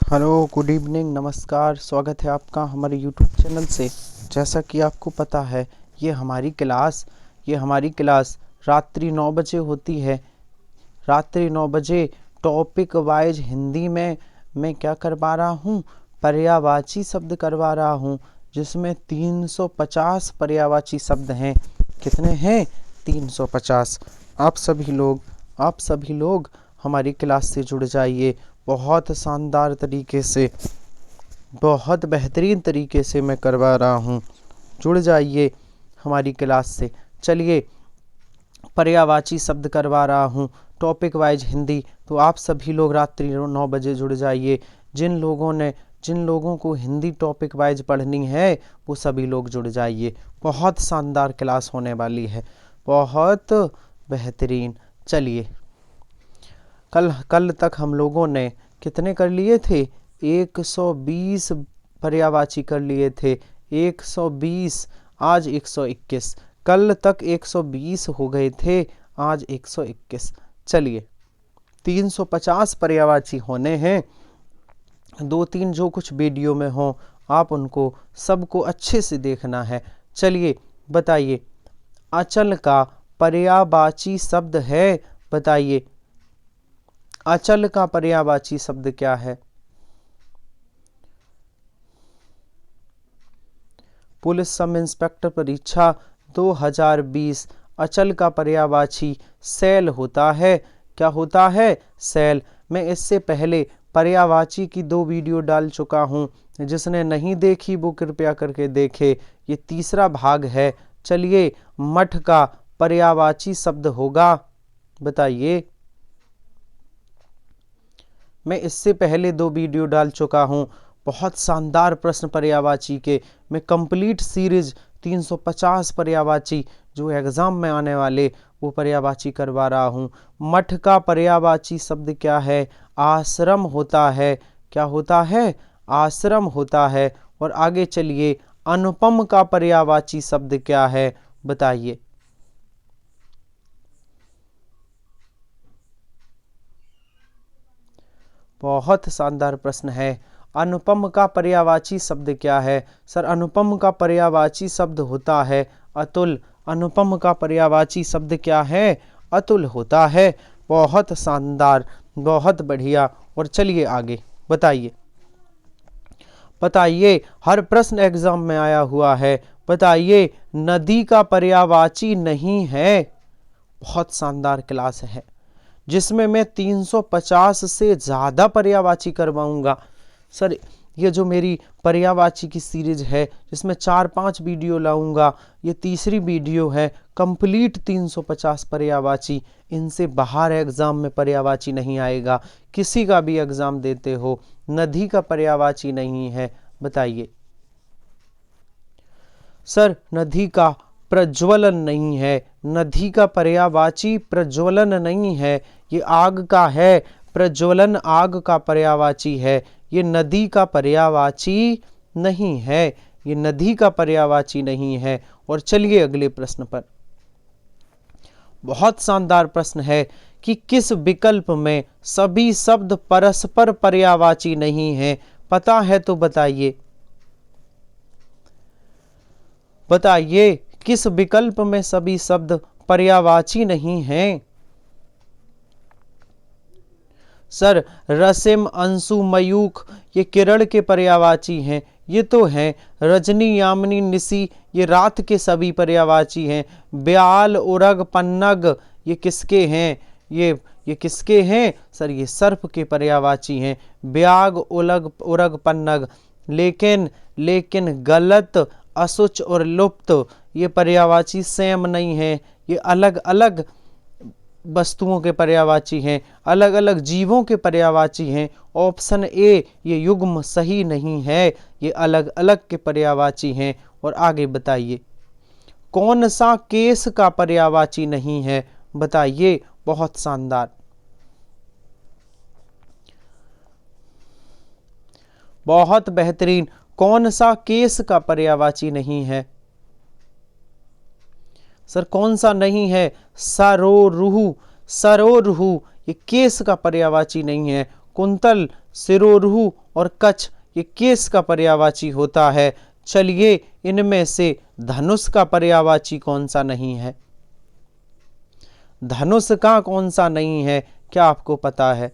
Hello, good evening, नमस्कार। स्वागत है आपका हमारे यूट्यूब चैनल से। जैसा कि आपको पता है, ये हमारी क्लास रात्रि 9 बजे होती है। रात्रि 9 बजे टॉपिक वाइज हिंदी में मैं क्या करवा रहा हूँ, पर्यायवाची शब्द करवा रहा हूँ, जिसमें 350 पर्यायवाची शब्द हैं। कितने हैं? 350। आप सभी लोग हमारी क्लास से जुड़ जाइए। बहुत शानदार तरीके से, बहुत बेहतरीन तरीके से मैं करवा रहा हूँ। जुड़ जाइए हमारी क्लास से। चलिए, पर्यायवाची शब्द करवा रहा हूँ, टॉपिक वाइज हिंदी। तो आप सभी लोग रात्रि 9 बजे जुड़ जाइए। जिन लोगों को हिंदी टॉपिक वाइज पढ़नी है, वो सभी लोग जुड़ जाइए। बहुत शानदार क्लास होने वाली है, बहुत बेहतरीन। चलिए, कल तक हम लोगों ने कितने कर लिए थे? 120 पर्यायवाची कर लिए थे। 120। आज 121। कल तक 120 हो गए थे, आज 121। चलिए, 350 पर्यायवाची होने हैं। 2-3 जो कुछ वीडियो में हो, आप उनको सबको अच्छे से देखना है। चलिए, बताइए, अचल का पर्यायवाची शब्द है। बताइए, अचल का पर्यायवाची शब्द क्या है? पुलिस सब इंस्पेक्टर परीक्षा 2020। अचल का पर्यायवाची सेल होता है। क्या होता है? सेल। मैं इससे पहले पर्यायवाची की 2 वीडियो डाल चुका हूँ। जिसने नहीं देखी वो कृपया करके देखे। ये तीसरा भाग है। चलिए, मठ का पर्यायवाची शब्द होगा। बताइए। मैं इससे पहले 2 वीडियो डाल चुका हूँ, बहुत शानदार प्रश्न पर्यायवाची के। मैं कंप्लीट सीरीज 350 पर्यायवाची जो एग्जाम में आने वाले, वो पर्यायवाची करवा रहा हूँ। मठ का पर्यायवाची शब्द क्या है? आश्रम होता है। क्या होता है? आश्रम होता है। और आगे चलिए, अनुपम का पर्यायवाची शब्द क्या है? बताइए। बहुत शानदार प्रश्न है। अनुपम का पर्यायवाची शब्द क्या है? सर, अनुपम का पर्यायवाची शब्द होता है अतुल। अनुपम का पर्यायवाची शब्द क्या है? अतुल होता है। बहुत शानदार, बहुत बढ़िया। और चलिए आगे, बताइए। बताइए, हर प्रश्न एग्जाम में आया हुआ है। बताइए, नदी का पर्यायवाची नहीं है। बहुत शानदार क्लास है, जिसमें मैं 350 से ज़्यादा पर्यायवाची करवाऊंगा। सर, ये जो मेरी पर्यायवाची की सीरीज है, जिसमें 4-5 वीडियो लाऊंगा, ये तीसरी वीडियो है। कंप्लीट 350 पर्यायवाची। इनसे बाहर एग्जाम में पर्यायवाची नहीं आएगा। किसी का भी एग्जाम देते हो, नदी का पर्यायवाची नहीं है। बताइए। सर, नदी का प्रज्वलन नहीं है। नदी का पर्यायवाची प्रज्वलन नहीं है, ये आग का है। प्रज्वलन आग का पर्यायवाची है। ये नदी का पर्यायवाची नहीं है। ये नदी का पर्यायवाची नहीं है। और चलिए अगले प्रश्न पर। बहुत शानदार प्रश्न है कि किस विकल्प में सभी शब्द परस्पर पर्यायवाची नहीं है? पता है तो बताइए। बताइए, किस विकल्प में सभी शब्द पर्यायवाची नहीं हैं? सर, रसिम, अंशु, मयूख ये किरण के पर्यायवाची हैं। ये तो हैं। रजनी, यामिनी, निशी ये रात के सभी पर्यायवाची हैं। ब्याल, उरग, पन्नग ये किसके हैं? ये किसके हैं? सर, ये सर्प के पर्यायवाची हैं। ब्याग, उरग, पन्नग। लेकिन गलत, असुच और लुप्त ये पर्यायवाची सेम नहीं है। ये अलग अलग वस्तुओं के पर्यायवाची हैं, अलग अलग जीवों के पर्यायवाची हैं। ऑप्शन ए ये युग्म सही नहीं है, ये अलग अलग के पर्यायवाची हैं। और आगे बताइए, कौन सा केस का पर्यायवाची नहीं है? बताइए। बहुत शानदार, बहुत बेहतरीन। कौन सा केस का पर्यायवाची नहीं है? सर, कौन सा नहीं है? सरोरुहु। सरोरुहु ये केस का पर्यायवाची नहीं है। कुंतल, सिरोरहू और कच्छ ये केस का पर्यायवाची होता है। चलिए इनमें से धनुष का पर्यायवाची कौन सा नहीं है? धनुष का कौन सा नहीं है, क्या आपको पता है?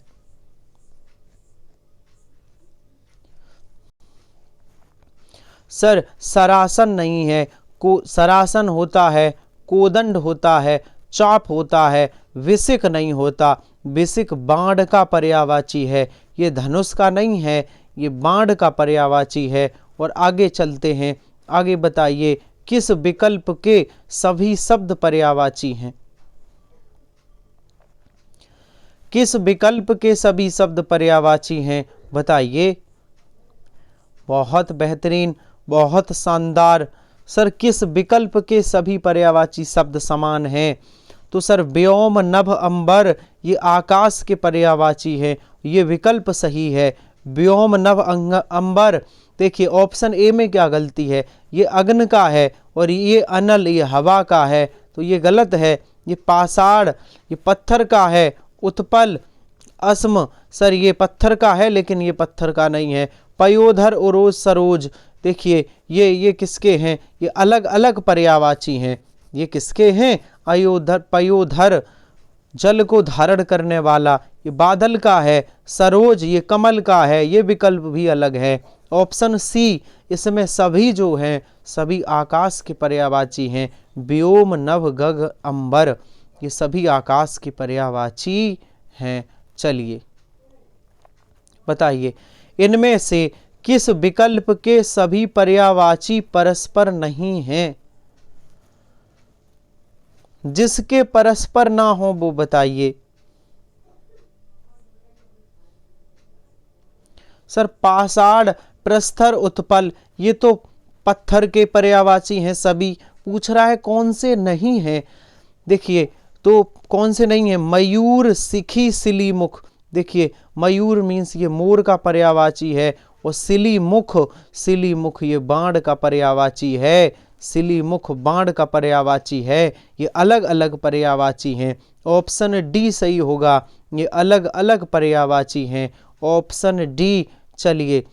सर सरासन नहीं है, को सरासन होता है, कोदंड होता है, चाप होता है, विसिक नहीं होता। विसिक बाण का पर्यायवाची है, ये धनुष का नहीं है, ये बाण का पर्यायवाची है। और आगे चलते हैं, आगे बताइए किस विकल्प के सभी शब्द पर्यायवाची हैं? किस विकल्प के सभी शब्द पर्यायवाची हैं, बताइए। बहुत बेहतरीन, बहुत शानदार। सर किस विकल्प के सभी पर्यायवाची शब्द समान हैं? तो सर व्योम नभ अंबर ये आकाश के पर्यायवाची है, ये विकल्प सही है। व्योम नभ अंबर, देखिए ऑप्शन ए में क्या गलती है, ये अग्नि का है और ये अनल ये हवा का है, तो ये गलत है। ये पाषाण ये पत्थर का है, उत्पल अस्म सर ये पत्थर का है लेकिन ये पत्थर का नहीं है। पयोधर उरोज सरोज, देखिए ये किसके हैं? ये अलग अलग पर्यायवाची हैं। ये किसके हैं? अयोधर पयोधर जल को धारण करने वाला, ये बादल का है। सरोज ये कमल का है, ये विकल्प भी अलग है। ऑप्शन सी, इसमें सभी जो हैं सभी आकाश के पर्यायवाची हैं। व्योम नभ गग अंबर ये सभी आकाश के पर्यायवाची हैं। चलिए बताइए इनमें से किस विकल्प के सभी पर्यायवाची परस्पर नहीं हैं? जिसके परस्पर ना हो वो बताइए। सर पाषाण प्रस्तर उत्पल ये तो पत्थर के पर्यायवाची हैं सभी। पूछ रहा है कौन से नहीं है, देखिए तो कौन से नहीं है? मयूर सिखी सिलीमुख, देखिए मयूर मीन्स ये मोर का पर्यायवाची है और सिलीमुख ये बाण का पर्यायवाची है। सिलीमुख बाण का पर्यायवाची है। ये अलग अलग पर्यायवाची हैं। ऑप्शन डी सही होगा, ये अलग अलग पर्यायवाची हैं। Option D. चलिए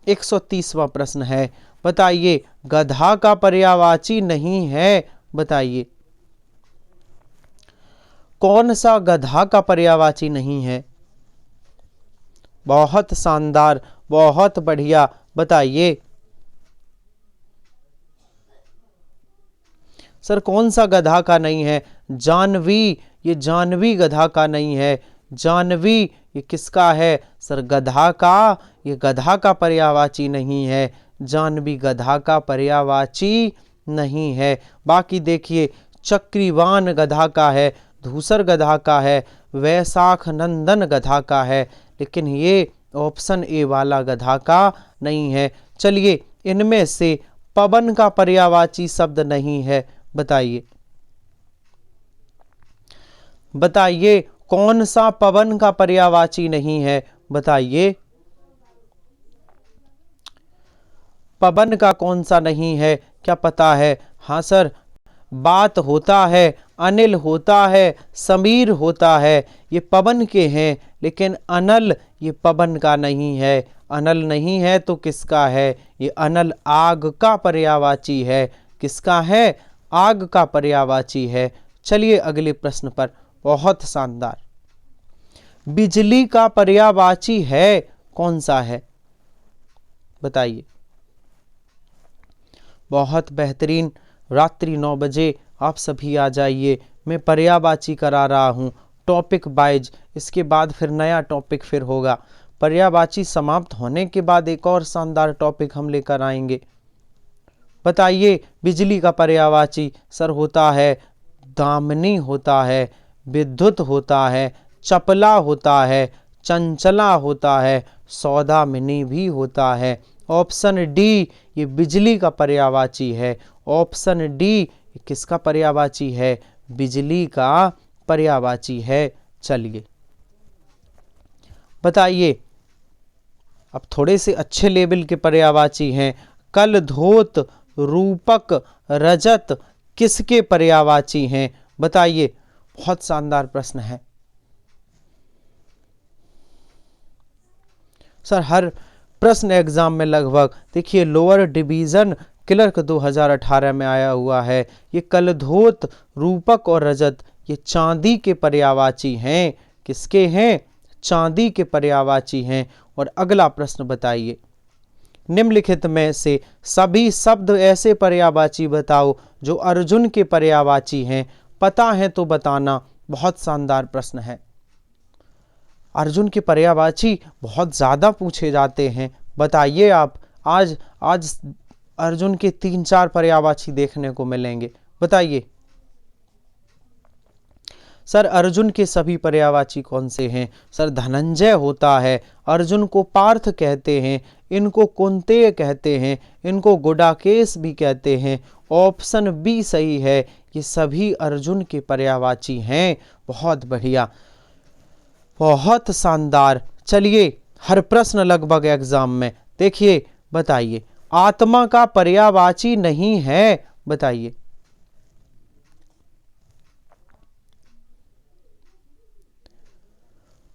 130वां प्रश्न है, बताइए गधा का पर्यायवाची नहीं है, बताइए कौन सा गधा का पर्यायवाची नहीं है? बहुत शानदार, बहुत बढ़िया, बताइए सर कौन सा गधा का नहीं है? जानवी ये जानवी गधा का नहीं है। जानवी ये किसका है? सर गधा का, ये गधा का पर्यायवाची नहीं है। जानवी गधा का पर्यायवाची नहीं है। बाकी देखिए चक्रीवान गधा का है, धूसर गधा का है, वैशाख नंदन गधा का है, लेकिन ये ऑप्शन ए वाला गधा का नहीं है। चलिए इनमें से पवन का पर्यायवाची शब्द नहीं है, बताइए। बताइए कौन सा पवन का पर्यायवाची नहीं है, बताइए। पवन का कौन सा नहीं है, क्या पता है? हाँ सर बात होता है, अनिल होता है, समीर होता है, ये पवन के हैं, लेकिन अनल ये पवन का नहीं है। अनल नहीं है तो किसका है? ये अनल आग का पर्यायवाची है। किसका है? आग का पर्यायवाची है। चलिए अगले प्रश्न पर, बहुत शानदार। बिजली का पर्यायवाची है कौन सा है, बताइए। बहुत बेहतरीन, रात्रि 9 बजे आप सभी आ जाइए, मैं पर्यायवाची करा रहा हूँ टॉपिक वाइज। इसके बाद फिर नया टॉपिक फिर होगा। पर्यायवाची समाप्त होने के बाद एक और शानदार टॉपिक हम लेकर आएंगे। बताइए बिजली का पर्यायवाची सर होता है दामिनी होता है, विद्युत होता है, चपला होता है, चंचला होता है, सौदामिनी भी होता है। ऑप्शन डी ये बिजली का पर्यायवाची है। ऑप्शन डी किसका पर्यायवाची है? बिजली का पर्यायवाची है। चलिए बताइए, अब थोड़े से अच्छे लेवल के पर्यायवाची हैं। कल धोत रूपक रजत किसके पर्यायवाची हैं, बताइए। बहुत शानदार प्रश्न है। सर हर प्रश्न एग्जाम में लगभग, देखिए लोअर डिवीजन क्लर्क 2018 में आया हुआ है। ये कलधोत, रूपक और रजत ये चांदी के पर्यायवाची हैं। किसके हैं? चांदी के पर्यायवाची हैं। और अगला प्रश्न बताइए, निम्नलिखित में से सभी शब्द ऐसे पर्यायवाची बताओ जो अर्जुन के पर्यायवाची हैं। पता है तो बताना। बहुत शानदार प्रश्न है। अर्जुन के पर्यायवाची बहुत ज्यादा पूछे जाते हैं। बताइए आप। आज अर्जुन के 3-4 पर्यायवाची देखने को मिलेंगे। बताइए सर अर्जुन के सभी पर्यायवाची कौन से हैं? सर धनंजय होता है, अर्जुन को पार्थ कहते हैं, इनको कुंतेय कहते हैं, इनको गुडाकेश भी कहते हैं। ऑप्शन बी सही है, ये सभी अर्जुन के पर्यायवाची हैं। बहुत बढ़िया, बहुत शानदार। चलिए हर प्रश्न लगभग एग्जाम में, देखिए बताइए आत्मा का पर्यायवाची नहीं है। बताइए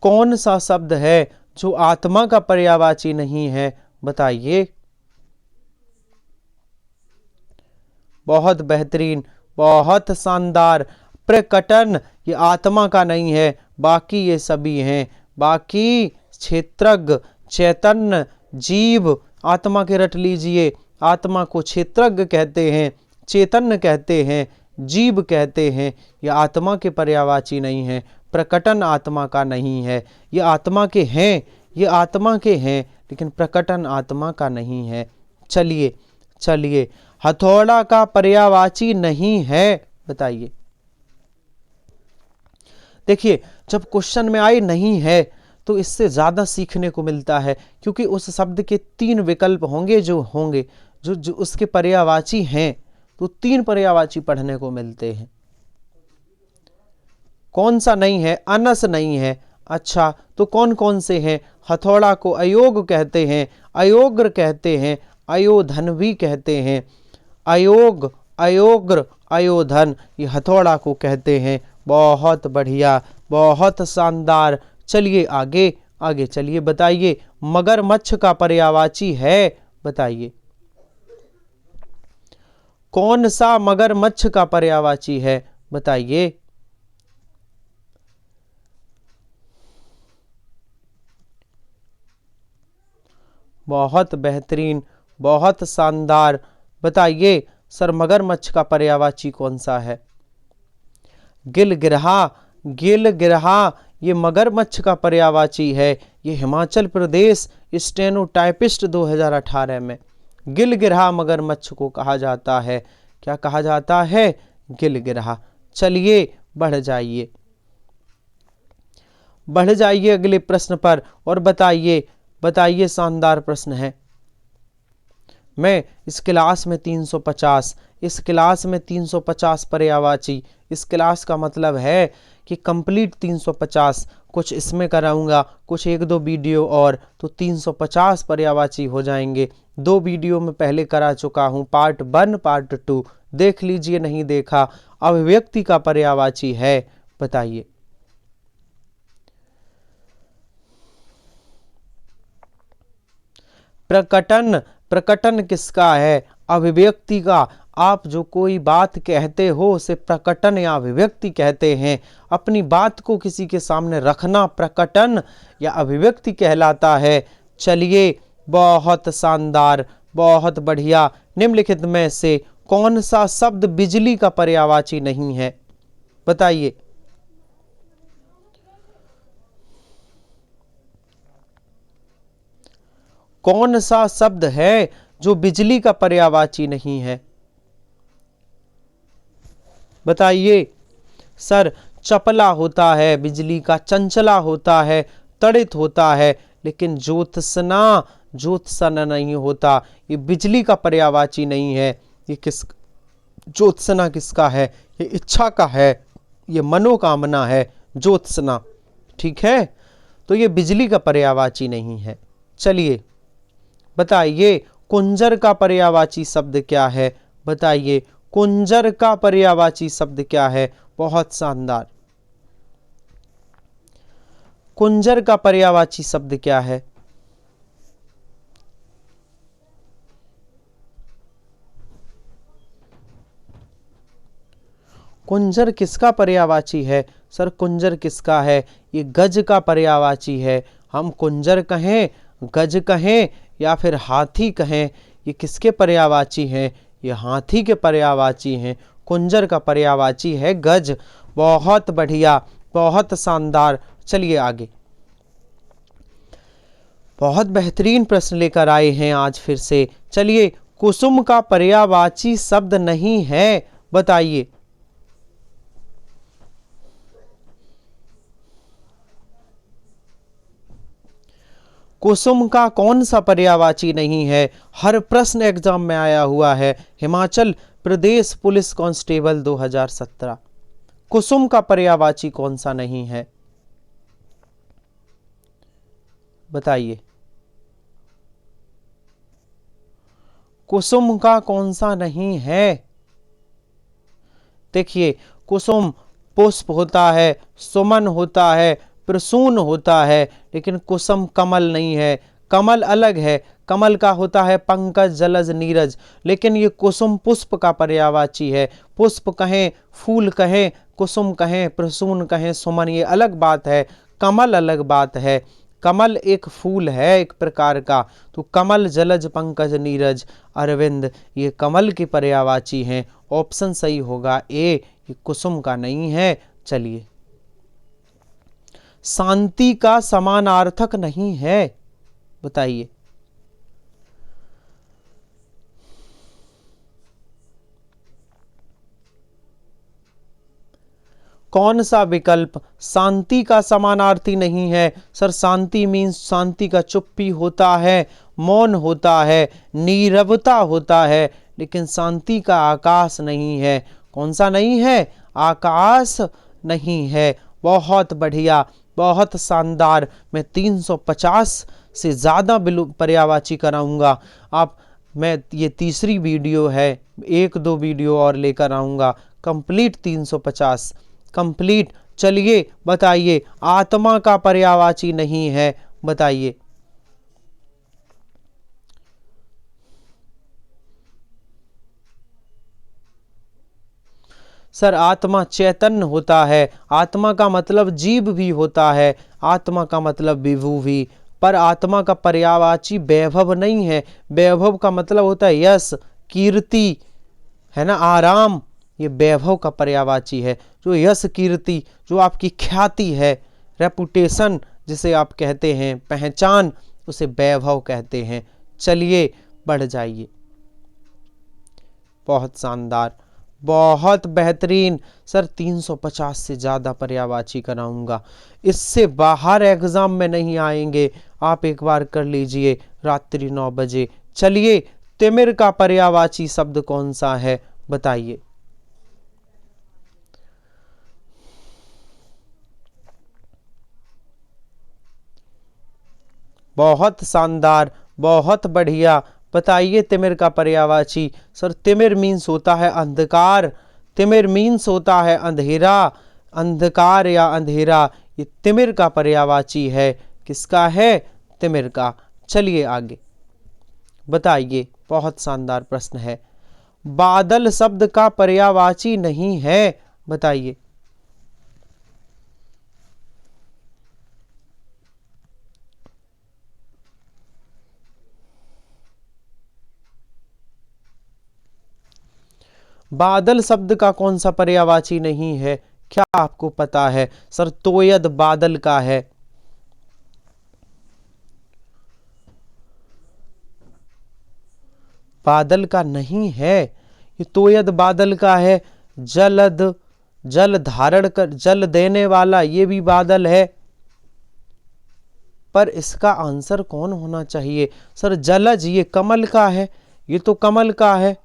कौन सा शब्द है जो आत्मा का पर्यायवाची नहीं है? बताइए। बहुत बेहतरीन, बहुत शानदार। प्रकटन ये आत्मा का नहीं है, बाकी ये सभी हैं। बाकी क्षेत्रज्ञ, चैतन्य, जीव आत्मा के रट लीजिए। आत्मा को क्षेत्रज्ञ कहते हैं, चैतन्य कहते हैं, जीव कहते हैं। ये आत्मा के पर्यायवाची नहीं है। प्रकटन आत्मा का नहीं है। ये आत्मा के हैं, ये आत्मा के हैं, लेकिन प्रकटन आत्मा का नहीं है। चलिए चलिए हथौड़ा का पर्यायवाची नहीं है। बताइए। देखिए जब क्वेश्चन में आई नहीं है तो इससे ज्यादा सीखने को मिलता है, क्योंकि उस शब्द के 3 विकल्प होंगे जो उसके पर्यायवाची हैं, तो 3 पर्यायवाची पढ़ने को मिलते हैं। कौन सा नहीं है? अनस नहीं है। अच्छा तो कौन कौन से हैं? हथौड़ा को अयोग कहते हैं, अयोग्र कहते हैं, अयोधन भी कहते हैं। अयोग, अयोग्र, अयोधन ये हथौड़ा को कहते हैं। बहुत बढ़िया, बहुत शानदार। चलिए आगे आगे चलिए। बताइए मगरमच्छ का पर्यायवाची है। बताइए कौन सा मगरमच्छ का पर्यायवाची है? बताइए। बहुत बेहतरीन, बहुत शानदार। बताइए सर मगरमच्छ का पर्यायवाची कौन सा है? गिलगिरहा, गिलगिरहा ये मगरमच्छ का पर्यायवाची है। ये हिमाचल प्रदेश स्टेनोटाइपिस्ट 2018 में गिलगिरहा मगरमच्छ को कहा जाता है। क्या कहा जाता है? गिलगिरहा। चलिए बढ़ जाइए, बढ़ जाइए अगले प्रश्न पर और बताइए। बताइए शानदार प्रश्न है। मैं इस क्लास में 350, इस क्लास में 350 पर्यायवाची, इस क्लास का मतलब है कि कंप्लीट 350, कुछ इसमें कराऊंगा, कुछ 1-2 वीडियो और, तो 350 पर्यायवाची हो जाएंगे। 2 वीडियो में पहले करा चुका हूं, पार्ट 1 पार्ट 2 देख लीजिए, नहीं देखा। अभिव्यक्ति का पर्यायवाची है। बताइए। प्रकटन, प्रकटन किसका है? अभिव्यक्ति का। आप जो कोई बात कहते हो उसे प्रकटन या अभिव्यक्ति कहते हैं। अपनी बात को किसी के सामने रखना प्रकटन या अभिव्यक्ति कहलाता है। चलिए बहुत शानदार, बहुत बढ़िया। निम्नलिखित में से कौन सा शब्द बिजली का पर्यायवाची नहीं है? बताइए। कौन सा शब्द है जो बिजली का पर्यायवाची नहीं है? बताइए। सर चपला होता है बिजली का, चंचला होता है, तड़ित होता है, लेकिन ज्योत्सना, ज्योत्सना नहीं होता। ये बिजली का पर्यायवाची नहीं है। ये किस, ज्योत्सना किसका है? ये इच्छा का है, ये मनोकामना है ज्योत्सना। ठीक है, तो ये बिजली का पर्यायवाची नहीं है। चलिए बताइए कुंजर का पर्यायवाची शब्द क्या है? बताइए कुंजर का पर्यायवाची शब्द क्या है? बहुत शानदार। कुंजर का पर्यायवाची शब्द क्या है? कुंजर किसका पर्यायवाची है? सर कुंजर किसका है? ये गज का पर्यायवाची है। हम कुंजर कहें, गज कहें या फिर हाथी कहें, ये किसके पर्यायवाची हैं? ये हाथी के पर्यायवाची हैं। कुंजर का पर्यायवाची है गज। बहुत बढ़िया, बहुत शानदार। चलिए आगे। बहुत बेहतरीन प्रश्न लेकर आए हैं आज फिर से। चलिए, कुसुम का पर्यायवाची शब्द नहीं है, बताइए। कुसुम का कौन सा पर्यायवाची नहीं है? हर प्रश्न एग्जाम में आया हुआ है। Himachal Pradesh police constable 2017। कुसुम का पर्यायवाची कौन सा नहीं है, बताइए। कुसुम का कौन सा नहीं है? देखिए, कुसुम पुष्प होता है, सुमन होता है, प्रसून होता है, लेकिन कुसुम कमल नहीं है। कमल अलग है, कमल का होता है पंकज, जलज, नीरज, लेकिन ये कुसुम पुष्प का पर्यायवाची है। पुष्प कहें, फूल कहें, कुसुम कहें, प्रसून कहें, सुमन, ये अलग बात है। कमल अलग बात है। कमल एक फूल है एक प्रकार का। तो कमल, जलज, पंकज, नीरज, अरविंद, ये कमल के पर्यायवाची हैं। ऑप्शन सही होगा ए, ये कुसुम का नहीं है। चलिए, शांति का समानार्थक नहीं है, बताइए। कौन सा विकल्प शांति का समानार्थी नहीं है? सर शांति मीन्स शांति का चुप्पी होता है, मौन होता है, नीरवता होता है, लेकिन शांति का आकाश नहीं है। कौन सा नहीं है? आकाश नहीं है। बहुत बढ़िया, बहुत शानदार। मैं 350 से ज़्यादा पर्यायवाची कराऊंगा। मैं ये तीसरी वीडियो है, 1-2 वीडियो और लेकर आऊंगा। Complete 350 complete. चलिए बताइए, आत्मा का पर्यायवाची नहीं है, बताइए। सर आत्मा चैतन्य होता है। आत्मा का मतलब जीव भी होता है, आत्मा का मतलब विभु भी, पर आत्मा का पर्यायवाची वैभव नहीं है। वैभव का मतलब होता है यश, कीर्ति, है ना, आराम। ये वैभव का पर्यायवाची है। जो यश, कीर्ति, जो आपकी ख्याति है, रेपुटेशन जिसे आप कहते हैं, पहचान, उसे वैभव कहते हैं। चलिए बढ़ जाइए। बहुत शानदार, बहुत बेहतरीन। सर 350 से ज़्यादा पर्यायवाची कराऊंगा। इससे बाहर एग्जाम में नहीं आएंगे। आप एक बार कर लीजिए रात्रि 9 बजे। चलिए, तिमिर का पर्यायवाची शब्द कौन सा है, बताइए। बहुत शानदार, बहुत बढ़िया। बताइए तिमिर का पर्यायवाची। सर तिमिर मीन्स होता है अंधकार, तिमिर मीन्स होता है अंधेरा, अंधकार या अंधेरा। ये तिमिर का पर्यायवाची है। किसका है? तिमिर का। चलिए आगे बताइए। बहुत शानदार प्रश्न है। बादल शब्द का पर्यायवाची नहीं है, बताइए। बादल शब्द का कौन सा पर्यायवाची नहीं है? क्या आपको पता है? सर तोयद बादल का है। बादल का नहीं है, ये तोयद बादल का है। जलद, जल धारण कर, जल देने वाला, ये भी बादल है। पर इसका आंसर कौन होना चाहिए? सर जलज, ये कमल का है, ये तो कमल का है।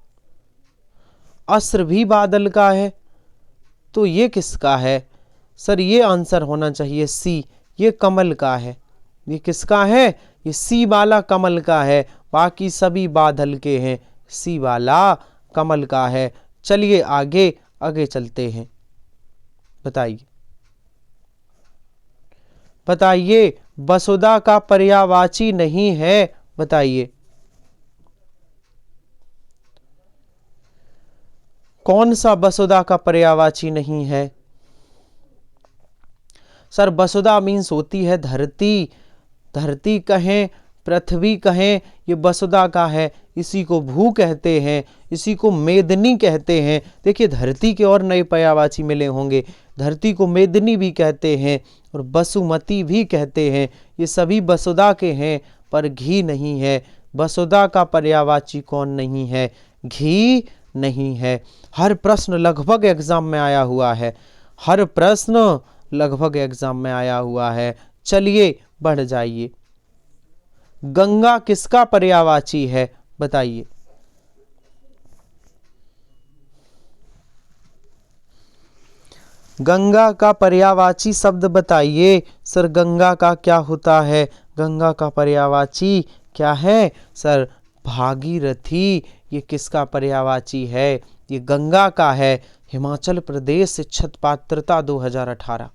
अस्र भी बादल का है, तो ये किसका है? सर ये आंसर होना चाहिए सी, ये कमल का है। ये किसका है? ये सी वाला कमल का है। बाकी सभी बादल के हैं, सी वाला कमल का है। चलिए आगे आगे चलते हैं। बताइए, बताइए। वसुधा का पर्यायवाची नहीं है, बताइए। कौन सा वसुधा का पर्यायवाची नहीं है? सर वसुधा मीन्स होती है धरती, धरती कहें, पृथ्वी कहें, ये वसुधा का है। इसी को भू कहते हैं, इसी को मेदनी कहते हैं। देखिए धरती के और नए पर्यायवाची मिले होंगे, धरती को मेदनी भी कहते हैं और वसुमती भी कहते हैं। ये सभी वसुधा के हैं, पर घी नहीं है। वसुधा का पर्यायवाची कौन नहीं है? घी नहीं है। हर प्रश्न लगभग एग्जाम में आया हुआ है, हर प्रश्न लगभग एग्जाम में आया हुआ है। चलिए बढ़ जाइए। गंगा किसका पर्यायवाची है? बताइए। गंगा का पर्यायवाची शब्द बताइए। सर गंगा का क्या होता है? गंगा का पर्यायवाची क्या है? सर भागीरथी। ये किसका पर्यायवाची है? ये गंगा का है। हिमाचल प्रदेश शिक्षक पात्रता 2018,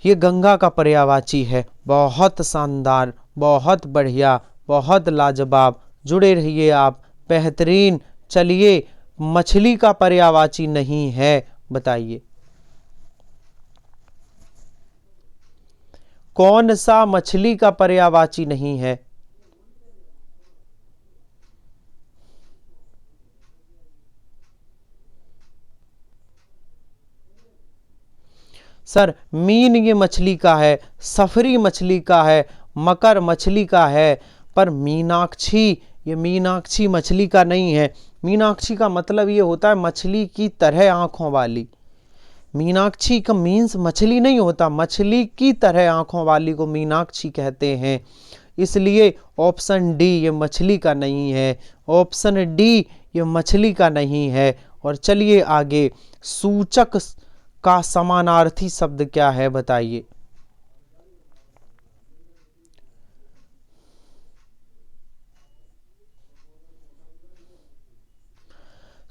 ये गंगा का पर्यायवाची है। बहुत शानदार, बहुत बढ़िया, बहुत लाजवाब। जुड़े रहिए आप, बेहतरीन। चलिए मछली का पर्यायवाची नहीं है, बताइए। कौन सा मछली का पर्यायवाची नहीं है? सर मीन ये मछली का है, सफरी मछली का है, मकर मछली का है, पर मीनाक्षी ये मीनाक्षी मछली का नहीं है। मीनाक्षी का मतलब ये होता है मछली की तरह आंखों वाली। मीनाक्षी का मीन्स मछली नहीं होता, मछली की तरह आंखों वाली को मीनाक्षी कहते हैं। इसलिए ऑप्शन डी ये मछली का नहीं है, ऑप्शन डी ये मछली का नहीं है। और चलिए आगे। सूचक का समानार्थी शब्द क्या है? बताइए।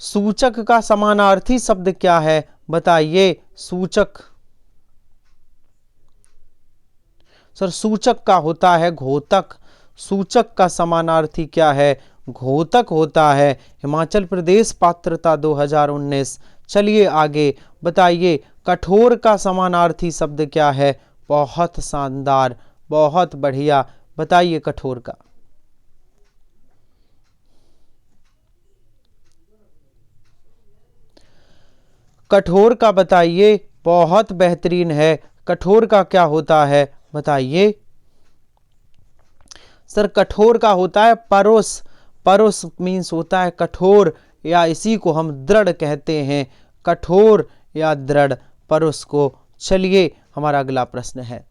सूचक का समानार्थी शब्द क्या है? बताइए। सूचक, सर सूचक का होता है घोतक। सूचक का समानार्थी क्या है? घोतक होता है। हिमाचल प्रदेश पात्रता 2019। चलिए आगे बताइए। कठोर का समानार्थी शब्द क्या है? बहुत शानदार, बहुत बढ़िया। बताइए कठोर का। कठोर का बताइए। बहुत बेहतरीन है। कठोर का क्या होता है? बताइए। सर कठोर का होता है परोस। परोस मीन्स होता है कठोर, या इसी को हम दृढ़ कहते हैं। कठोर या दृढ़, परोस को। चलिए हमारा अगला प्रश्न है,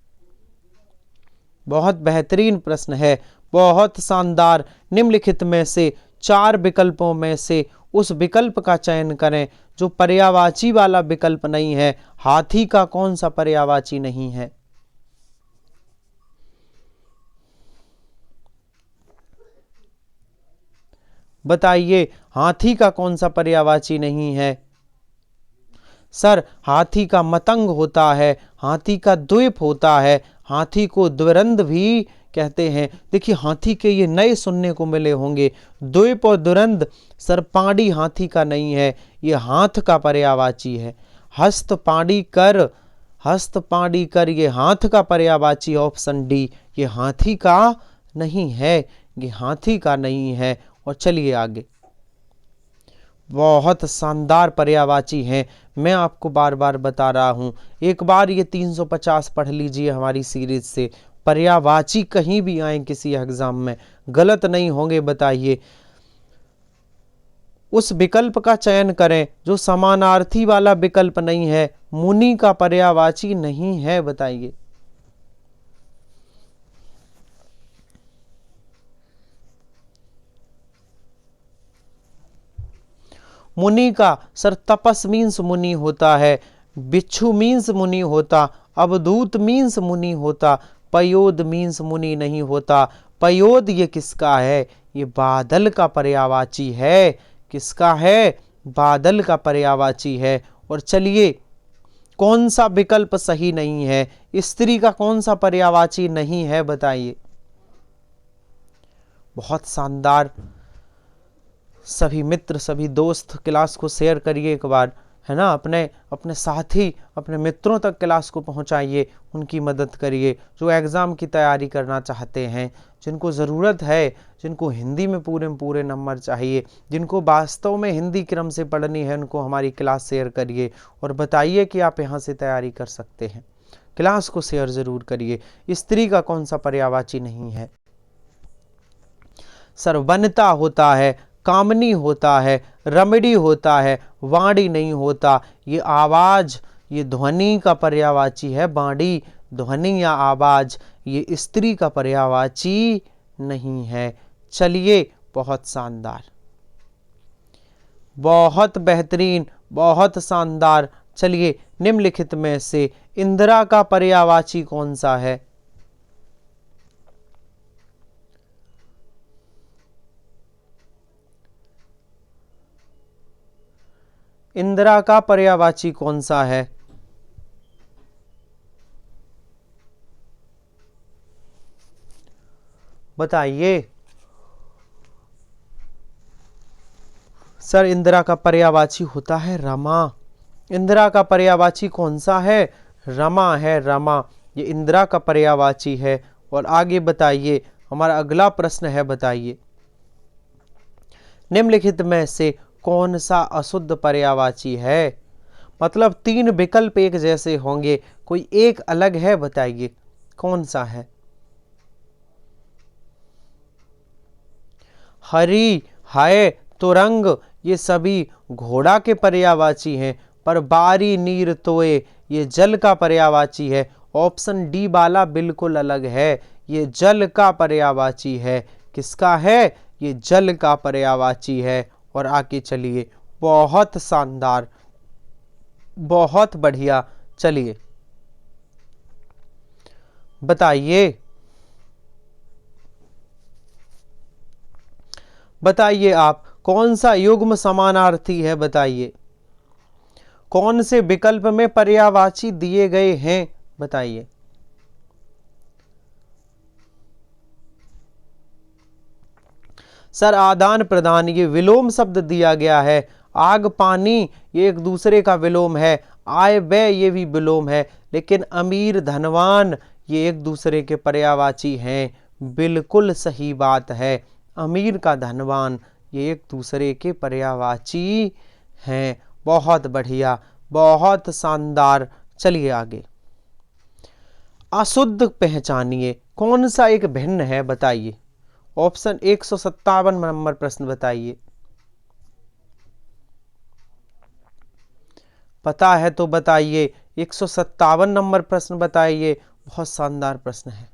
बहुत बेहतरीन प्रश्न है, बहुत शानदार। निम्नलिखित में से 4 विकल्पों में से उस विकल्प का चयन करें जो पर्यायवाची वाला विकल्प नहीं है। हाथी का कौन सा पर्यायवाची नहीं है? बताइए हाथी का कौन सा पर्यायवाची नहीं है? सर हाथी का मतंग होता है, हाथी का द्वीप होता है, हाथी को द्विरंद भी कहते हैं। देखिए हाथी के ये नए सुनने को मिले होंगे, द्वीप और दुरंद। सर पाड़ी हाथी का नहीं है, ये हाथ का पर्यायवाची है। हस्त पाड़ी कर, हस्त पाड़ी कर, ये हाथ का पर्यायवाची। ऑप्शन डी ये हाथी का नहीं है, ये हाथी का नहीं है। और चलिए आगे। बहुत शानदार पर्यायवाची हैं, मैं आपको बार बार बता रहा हूं। एक बार ये 350 पढ़ लीजिए हमारी सीरीज से। पर्यायवाची कहीं भी आए किसी एग्जाम में गलत नहीं होंगे। बताइए। उस विकल्प का चयन करें जो समानार्थी वाला विकल्प नहीं है। मुनि का पर्यायवाची नहीं है, बताइए। मुनि का सर तपस मीन्स मुनि होता है, बिच्छू मीन्स मुनि होता, अवधूत मीन्स मुनि होता, पयोद मीन्स मुनि नहीं होता। पयोद ये किसका है? ये बादल का पर्यायवाची है। किसका है? बादल का पर्यायवाची है। और चलिए कौन सा विकल्प सही नहीं है? स्त्री का कौन सा पर्यायवाची नहीं है? बताइए। बहुत शानदार, सभी मित्र, सभी दोस्त क्लास को शेयर करिए एक बार, है ना। अपने साथी, अपने मित्रों तक क्लास को पहुंचाइए, उनकी मदद करिए जो एग्ज़ाम की तैयारी करना चाहते हैं, जिनको ज़रूरत है, जिनको हिंदी में पूरे नंबर चाहिए, जिनको वास्तव में हिंदी क्रम से पढ़नी है, उनको हमारी क्लास शेयर करिए और बताइए कि आप यहाँ से तैयारी कर सकते हैं। क्लास को शेयर ज़रूर करिए। स्त्री का कौन सा पर्यायवाची नहीं है? सर वनिता होता है, कामनी होता है, रमणी होता है, वाणी नहीं होता। ये आवाज, ये ध्वनि का पर्यायवाची है। वाणी ध्वनि या आवाज, ये स्त्री का पर्यायवाची नहीं है। चलिए, बहुत शानदार, बहुत बेहतरीन, बहुत शानदार। चलिए, निम्नलिखित में से इंदिरा का पर्यायवाची कौन सा है? इंदिरा का पर्यायवाची कौन सा है? बताइए। सर इंदिरा का पर्यायवाची होता है रमा। इंदिरा का पर्यायवाची कौन सा है? रमा है, रमा। ये इंदिरा का पर्यायवाची है। और आगे बताइए, हमारा अगला प्रश्न है, बताइए निम्नलिखित में से कौन सा अशुद्ध पर्यायवाची है? मतलब 3 विकल्प एक जैसे होंगे, कोई एक अलग है, बताइए कौन सा है? हरि, हाय, तुरंग, ये सभी घोड़ा के पर्यायवाची हैं। पर बारी, नीर, तोए, ये जल का पर्यायवाची है। ऑप्शन डी वाला बिल्कुल अलग है, ये जल का पर्यायवाची है। किसका है? ये जल का पर्यायवाची है। और आगे चलिए, बहुत शानदार, बहुत बढ़िया। चलिए बताइए, बताइए आप कौन सा युग्म समानार्थी है? बताइए कौन से विकल्प में पर्यायवाची दिए गए हैं? बताइए। सर आदान प्रदान, ये विलोम शब्द दिया गया है। आग, पानी, ये एक दूसरे का विलोम है। आय, व्यय, ये भी विलोम है। लेकिन अमीर, धनवान, ये एक दूसरे के पर्यायवाची हैं। बिल्कुल सही बात है। अमीर का धनवान, ये एक दूसरे के पर्यायवाची हैं। बहुत बढ़िया, बहुत शानदार। चलिए आगे, अशुद्ध पहचानिए, कौन सा एक भिन्न है? बताइए। ऑप्शन 157 नंबर प्रश्न बताइए। पता है तो बताइए। 157 नंबर प्रश्न बताइए। बहुत शानदार प्रश्न है।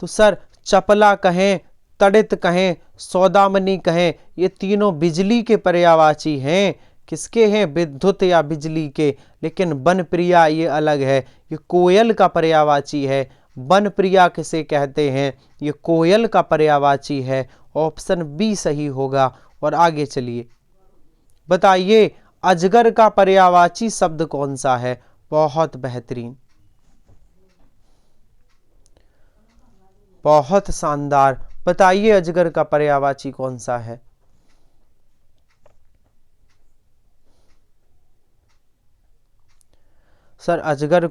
तो सर चपला कहें, तड़ित कहें, सौदामनी कहें, ये तीनों बिजली के पर्यायवाची हैं। किसके हैं? विद्युत या बिजली के। लेकिन बनप्रिया ये अलग है, ये कोयल का पर्यायवाची है। बनप्रिया किसे कहते हैं? ये कोयल का पर्यायवाची है। ऑप्शन बी सही होगा। और आगे चलिए, बताइए अजगर का पर्यायवाची शब्द कौन सा है? बहुत बेहतरीन, बहुत शानदार। बताइए अजगर का पर्यायवाची कौन सा है? सर अजगर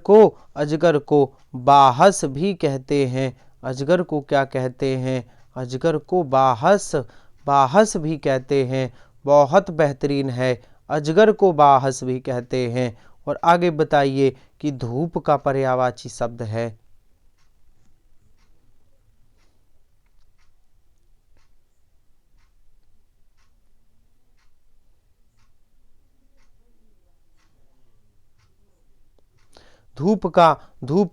को बाहस भी कहते हैं। अजगर को क्या कहते हैं? अजगर को बाहस, बाहस भी कहते हैं। बहुत बेहतरीन है, अजगर को बाहस भी कहते हैं। और आगे बताइए कि धूप का पर्यायवाची शब्द है। धूप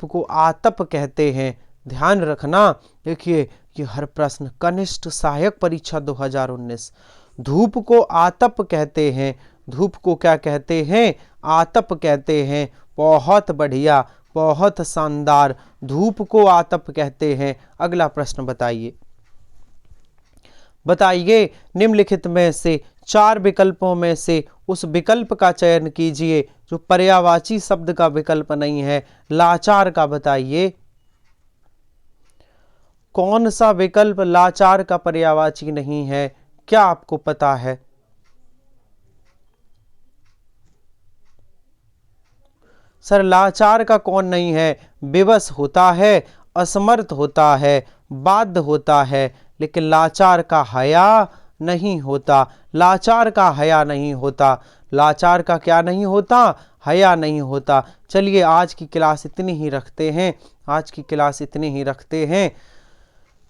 को आतप कहते हैं। ध्यान रखना, देखिए ये हर प्रश्न कनिष्ठ सहायक परीक्षा 2019। धूप को आतप कहते हैं। धूप को क्या कहते हैं? आतप कहते हैं। बहुत बढ़िया, बहुत शानदार। धूप को आतप कहते हैं। अगला प्रश्न बताइए। बताइए निम्नलिखित में से 4 विकल्पों में से उस विकल्प का चयन कीजिए जो पर्यायवाची शब्द का विकल्प नहीं है। लाचार का बताइए। कौन सा विकल्प लाचार का पर्यायवाची नहीं है? क्या आपको पता है? सर लाचार का कौन नहीं है? विवश होता है, असमर्थ होता है, बाध्य होता है, लेकिन लाचार का हया नहीं होता। लाचार का हया नहीं होता। लाचार का क्या नहीं होता? हया नहीं होता। चलिए आज की क्लास इतनी ही रखते हैं। आज की क्लास इतनी ही रखते हैं।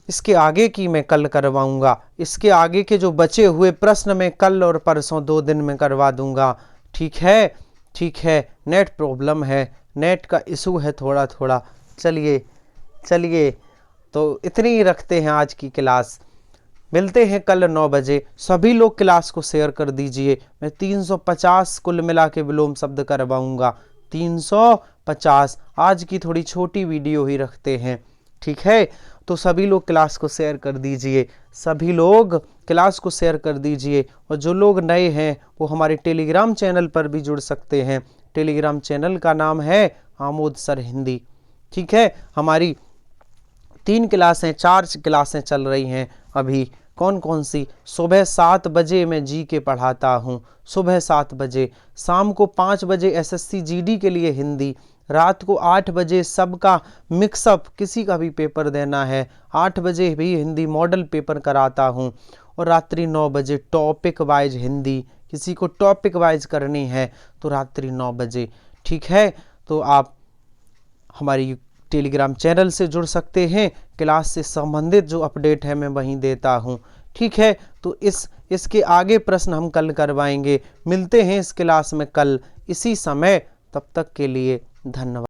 इसके आगे की मैं कल करवाऊंगा। इसके आगे के जो बचे हुए प्रश्न मैं कल और परसों 2 दिन में करवा दूंगा। ठीक है? ठीक है। नेट प्रॉब्लम है, नेट का इशू है थोड़ा थोड़ा। चलिए चलिए, तो इतनी ही रखते हैं आज की क्लास। मिलते हैं कल 9 बजे। सभी लोग क्लास को शेयर कर दीजिए। मैं 350 कुल मिला के विलोम शब्द करवाऊंगा। 350। आज की थोड़ी छोटी वीडियो ही रखते हैं। ठीक है? तो सभी लोग क्लास को शेयर कर दीजिए। सभी लोग क्लास को शेयर कर दीजिए। और जो लोग नए हैं वो हमारे टेलीग्राम चैनल पर भी जुड़ सकते हैं। टेलीग्राम चैनल का नाम है आमोद सर हिंदी। ठीक है? हमारी 3 क्लासें 4 क्लासें चल रही हैं अभी। कौन कौन सी? सुबह 7 बजे मैं जी के पढ़ाता हूँ। सुबह 7 बजे। शाम को 5 बजे एसएससी जीडी के लिए हिंदी। रात को 8 बजे सबका मिक्सअप, किसी का भी पेपर देना है 8 बजे भी हिंदी मॉडल पेपर कराता हूँ। और रात्रि 9 बजे टॉपिक वाइज हिंदी। किसी को टॉपिक वाइज करनी है तो रात्रि 9 बजे। ठीक है? तो आप हमारी टेलीग्राम चैनल से जुड़ सकते हैं। क्लास से संबंधित जो अपडेट है मैं वहीं देता हूं। ठीक है? तो इसके आगे प्रश्न हम कल करवाएंगे। मिलते हैं इस क्लास में कल इसी समय। तब तक के लिए धन्यवाद।